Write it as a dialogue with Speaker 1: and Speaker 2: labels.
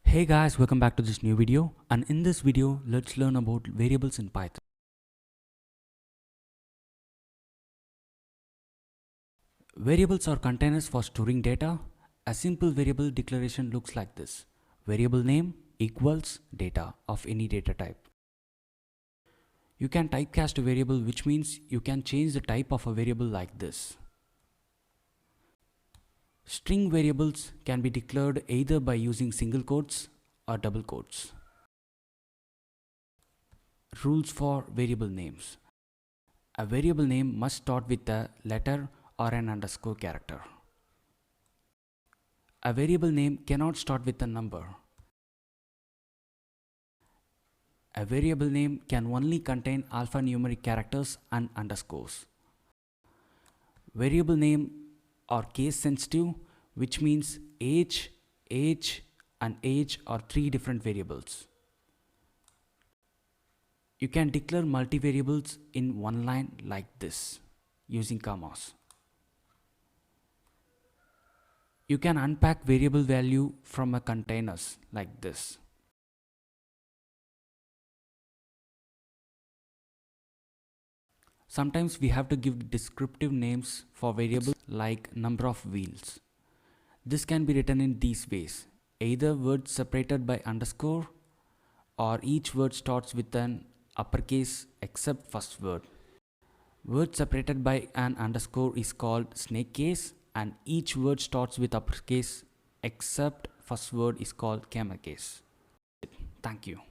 Speaker 1: Hey guys, welcome back to this new video, and in this video let's learn about variables in Python. Variables are containers for storing data. A simple variable declaration looks like this. Variable name equals data of any data type. You can typecast a variable, which means you can change the type of a variable like this. String variables can be declared either by using single quotes or double quotes. Rules for variable names. A variable name must start with a letter or an underscore character. A variable name cannot start with a number. A variable name can only contain alphanumeric characters and underscores. Variable name are case sensitive, which means age, and age are three different variables. You can declare multivariables in one line like this using commas. You can unpack variable value from a containers like this. Sometimes we have to give descriptive names for variables like number of wheels. This can be written in these ways: either words separated by underscore, or each word starts with an uppercase except first word. Word separated by an underscore is called snake case, and each word starts with uppercase except first word is called camel case. Thank you.